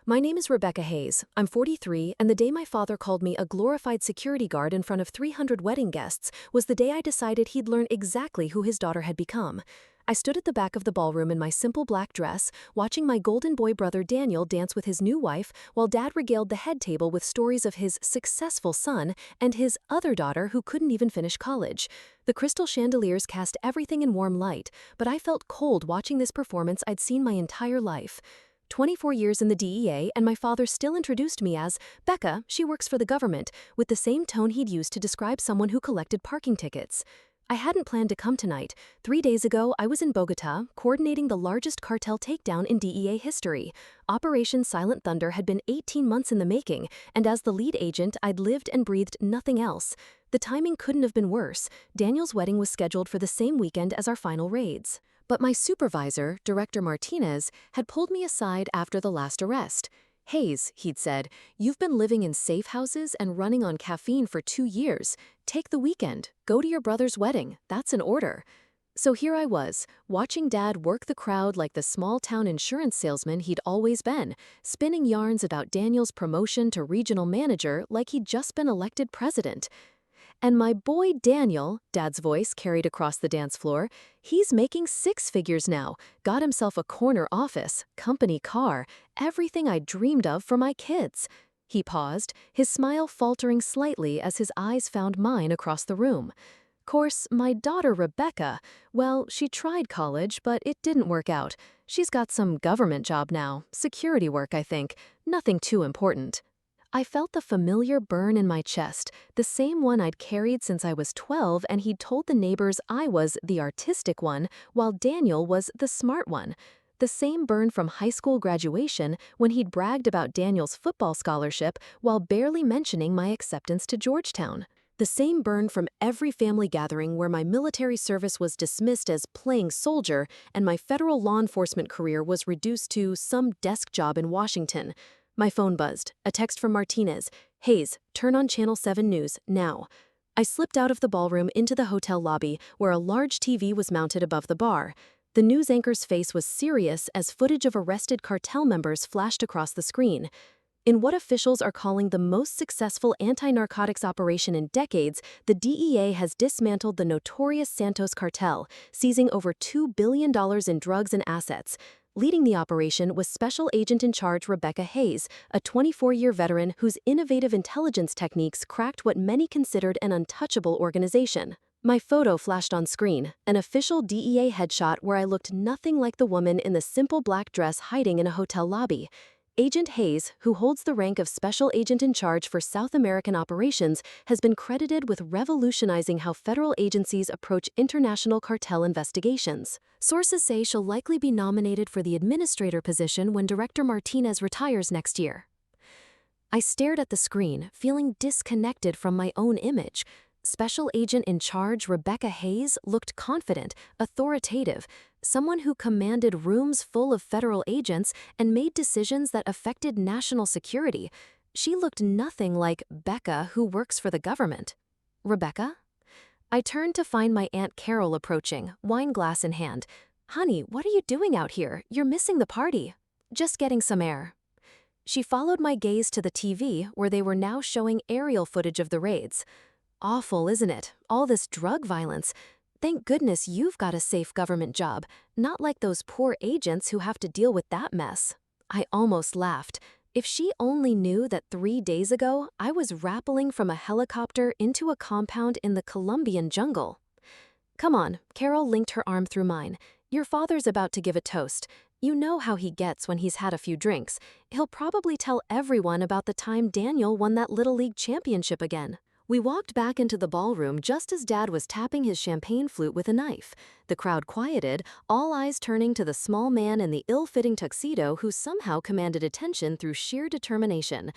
My name is Rebecca Hayes. I'm 43, and the day my father called me a glorified security guard in front of 300 wedding guests was the day I decided he'd learn exactly who his daughter had become. I stood at the back of the ballroom in my simple black dress, watching my golden boy brother Daniel dance with his new wife, while Dad regaled the head table with stories of his successful son and his other daughter who couldn't even finish college. The crystal chandeliers cast everything in warm light, but I felt cold watching this performance I'd seen my entire life. 24 years in the DEA, and my father still introduced me as Becca. She works for the government, with the same tone he'd used to describe someone who collected parking tickets. I hadn't planned to come tonight. 3 days ago, I was in Bogotá, coordinating the largest cartel takedown in DEA history. Operation Silent Thunder had been 18 months in the making, and as the lead agent, I'd lived and breathed nothing else. The timing couldn't have been worse. Daniel's wedding was scheduled for the same weekend as our final raids. But my supervisor, Director Martinez, had pulled me aside after the last arrest. "Hayes," he'd said, "you've been living in safe houses and running on caffeine for 2 years. Take the weekend. Go to your brother's wedding. That's an order." So here I was, watching Dad work the crowd like the small-town insurance salesman he'd always been, spinning yarns about Daniel's promotion to regional manager like he'd just been elected president. And my boy Daniel, Dad's voice carried across the dance floor, he's making 6 figures now, got himself a corner office, company car, everything I dreamed of for my kids. He paused, his smile faltering slightly as his eyes found mine across the room. Course, my daughter Rebecca, well, she tried college, but it didn't work out. She's got some government job now, security work, I think, nothing too important. I felt the familiar burn in my chest, the same one I'd carried since I was 12, and he'd told the neighbors I was the artistic one, while Daniel was the smart one. The same burn from high school graduation when he'd bragged about Daniel's football scholarship while barely mentioning my acceptance to Georgetown. The same burn from every family gathering where my military service was dismissed as playing soldier and my federal law enforcement career was reduced to some desk job in Washington. My phone buzzed, a text from Martinez. "Hayes, turn on Channel 7 News, now." I slipped out of the ballroom into the hotel lobby where a large TV was mounted above the bar. The news anchor's face was serious as footage of arrested cartel members flashed across the screen. In what officials are calling the most successful anti-narcotics operation in decades, the DEA has dismantled the notorious Santos cartel, seizing over $2 billion in drugs and assets. Leading the operation was Special Agent in Charge Rebecca Hayes, a 24-year veteran whose innovative intelligence techniques cracked what many considered an untouchable organization. My photo flashed on screen, an official DEA headshot where I looked nothing like the woman in the simple black dress hiding in a hotel lobby. Agent Hayes, who holds the rank of Special Agent in Charge for South American operations, has been credited with revolutionizing how federal agencies approach international cartel investigations. Sources say she'll likely be nominated for the administrator position when Director Martinez retires next year. I stared at the screen, feeling disconnected from my own image. Special Agent in Charge Rebecca Hayes looked confident, authoritative, someone who commanded rooms full of federal agents and made decisions that affected national security. She looked nothing like Becca, who works for the government. Rebecca? I turned to find my Aunt Carol approaching, wine glass in hand. "Honey, what are you doing out here? You're missing the party." "Just getting some air." She followed my gaze to the TV, where they were now showing aerial footage of the raids. "Awful, isn't it? All this drug violence. Thank goodness you've got a safe government job, not like those poor agents who have to deal with that mess." I almost laughed. If she only knew that 3 days ago, I was rappelling from a helicopter into a compound in the Colombian jungle. "Come on," Carol linked her arm through mine. "Your father's about to give a toast. You know how he gets when he's had a few drinks. He'll probably tell everyone about the time Daniel won that Little League championship again." We walked back into the ballroom just as Dad was tapping his champagne flute with a knife. The crowd quieted, all eyes turning to the small man in the ill-fitting tuxedo who somehow commanded attention through sheer determination.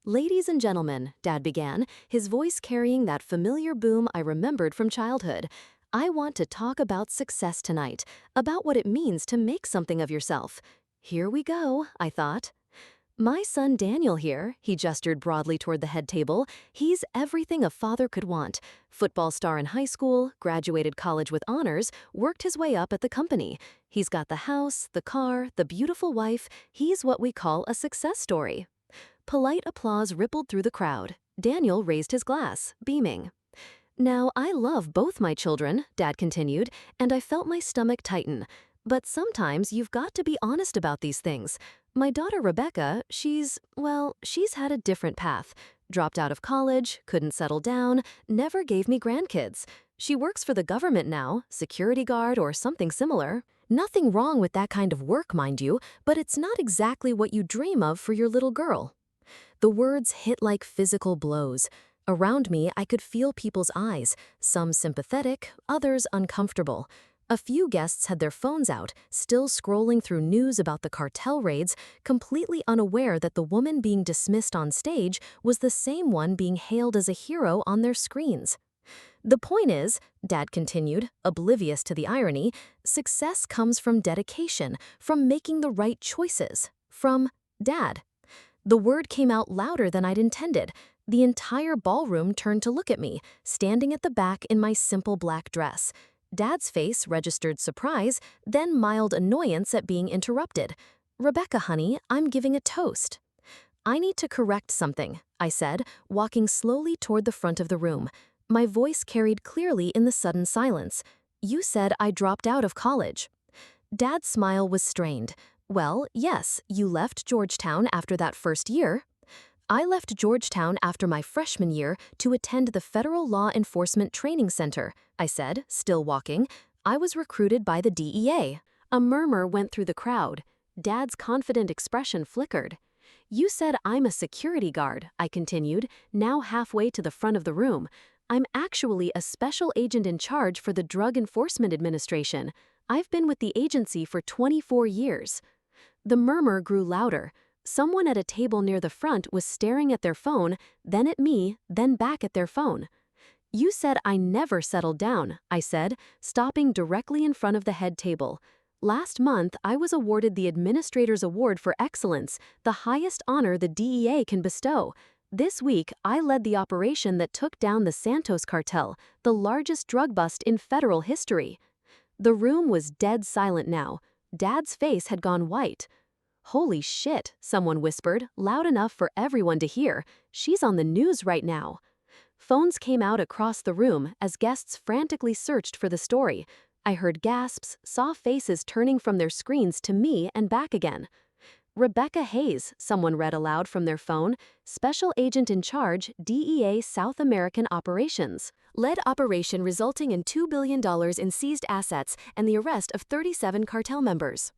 "Ladies and gentlemen," Dad began, his voice carrying that familiar boom I remembered from childhood, "I want to talk about success tonight, about what it means to make something of yourself." Here we go, I thought. My son Daniel here, he gestured broadly toward the head table. He's everything a father could want. Football star in high school, graduated college with honors, worked his way up at the company. He's got the house, the car, the beautiful wife. He's what we call a success story. Polite applause rippled through the crowd. Daniel raised his glass, beaming. Now, I love both my children, Dad continued, and I felt my stomach tighten. But sometimes you've got to be honest about these things. My daughter Rebecca, she's had a different path. Dropped out of college, couldn't settle down, never gave me grandkids. She works for the government now, security guard or something similar. Nothing wrong with that kind of work, mind you, but it's not exactly what you dream of for your little girl. The words hit like physical blows. Around me, I could feel people's eyes, some sympathetic, others uncomfortable. A few guests had their phones out, still scrolling through news about the cartel raids, completely unaware that the woman being dismissed on stage was the same one being hailed as a hero on their screens. The point is, Dad continued, oblivious to the irony, success comes from dedication, from making the right choices, from Dad. The word came out louder than I'd intended. The entire ballroom turned to look at me, standing at the back in my simple black dress. Dad's face registered surprise, then mild annoyance at being interrupted. "Rebecca, honey, I'm giving a toast." "I need to correct something," I said, walking slowly toward the front of the room. My voice carried clearly in the sudden silence. "You said I dropped out of college." Dad's smile was strained. "Well, yes, you left Georgetown after that first year." "I left Georgetown after my freshman year to attend the Federal Law Enforcement Training Center," I said, still walking. "I was recruited by the DEA." A murmur went through the crowd. Dad's confident expression flickered. "You said I'm a security guard," I continued, now halfway to the front of the room. "I'm actually a special agent in charge for the Drug Enforcement Administration. I've been with the agency for 24 years. The murmur grew louder. Someone at a table near the front was staring at their phone, then at me, then back at their phone. "You said I never settled down," I said, stopping directly in front of the head table. "Last month, I was awarded the Administrator's Award for Excellence, the highest honor the DEA can bestow. This week, I led the operation that took down the Santos cartel, the largest drug bust in federal history." The room was dead silent now. Dad's face had gone white. "Holy shit," someone whispered, loud enough for everyone to hear. "She's on the news right now." Phones came out across the room as guests frantically searched for the story. I heard gasps, saw faces turning from their screens to me and back again. "Rebecca Hayes," someone read aloud from their phone, "Special Agent in Charge, DEA South American Operations. Led operation resulting in $2 billion in seized assets and the arrest of 37 cartel members."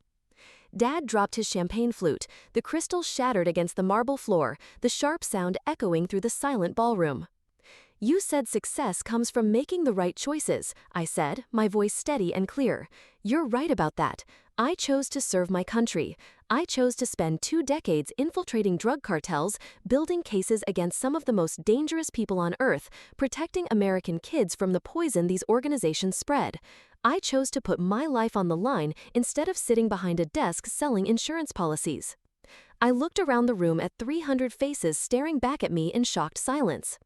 Dad dropped his champagne flute. The crystal shattered against the marble floor, the sharp sound echoing through the silent ballroom. "You said success comes from making the right choices," I said, my voice steady and clear. "You're right about that. I chose to serve my country. I chose to spend 2 decades infiltrating drug cartels, building cases against some of the most dangerous people on earth, protecting American kids from the poison these organizations spread. I chose to put my life on the line instead of sitting behind a desk selling insurance policies." I looked around the room at 300 faces staring back at me in shocked silence.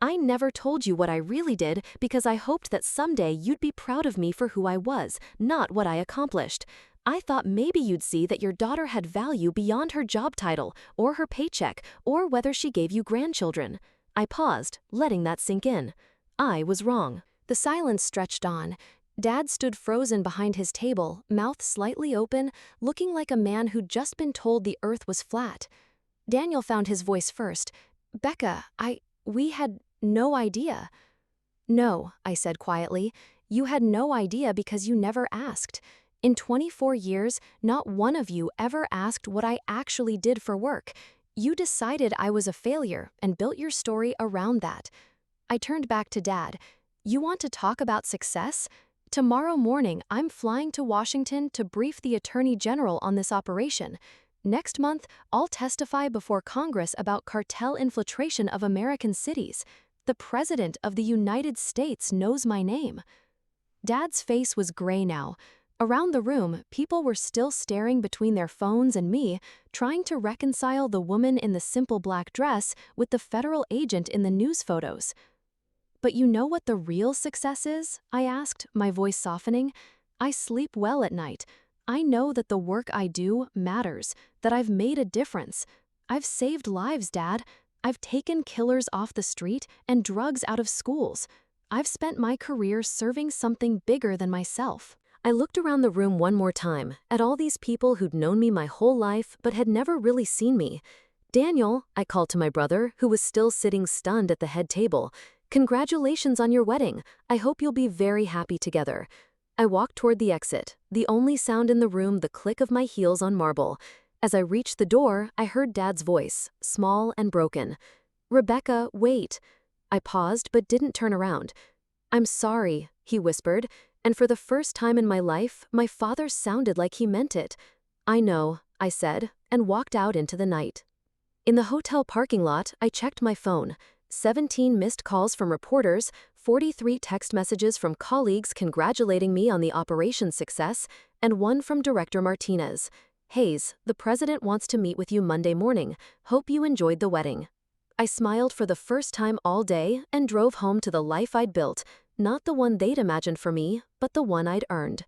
"I never told you what I really did because I hoped that someday you'd be proud of me for who I was, not what I accomplished. I thought maybe you'd see that your daughter had value beyond her job title, or her paycheck, or whether she gave you grandchildren." I paused, letting that sink in. I was wrong. The silence stretched on. Dad stood frozen behind his table, mouth slightly open, looking like a man who'd just been told the earth was flat. Daniel found his voice first. "Becca, we had no idea." "No," I said quietly. "You had no idea because you never asked. In 24 years, not one of you ever asked what I actually did for work. You decided I was a failure and built your story around that." I turned back to Dad. "You want to talk about success? Tomorrow morning, I'm flying to Washington to brief the Attorney General on this operation. Next month, I'll testify before Congress about cartel infiltration of American cities. The President of the United States knows my name." Dad's face was gray now. Around the room, people were still staring between their phones and me, trying to reconcile the woman in the simple black dress with the federal agent in the news photos. "But you know what the real success is?" I asked, my voice softening. "I sleep well at night. I know that the work I do matters, that I've made a difference. I've saved lives, Dad. I've taken killers off the street and drugs out of schools. I've spent my career serving something bigger than myself." I looked around the room one more time, at all these people who'd known me my whole life but had never really seen me. "Daniel," I called to my brother, who was still sitting stunned at the head table. "Congratulations on your wedding. I hope you'll be very happy together." I walked toward the exit, the only sound in the room the click of my heels on marble. As I reached the door, I heard Dad's voice, small and broken. "Rebecca, wait." I paused but didn't turn around. "I'm sorry," he whispered, and for the first time in my life, my father sounded like he meant it. "I know," I said, and walked out into the night. In the hotel parking lot, I checked my phone. 17 missed calls from reporters, 43 text messages from colleagues congratulating me on the operation's success, and one from Director Martinez. "Hayes, the president wants to meet with you Monday morning. Hope you enjoyed the wedding." I smiled for the first time all day and drove home to the life I'd built, not the one they'd imagined for me, but the one I'd earned.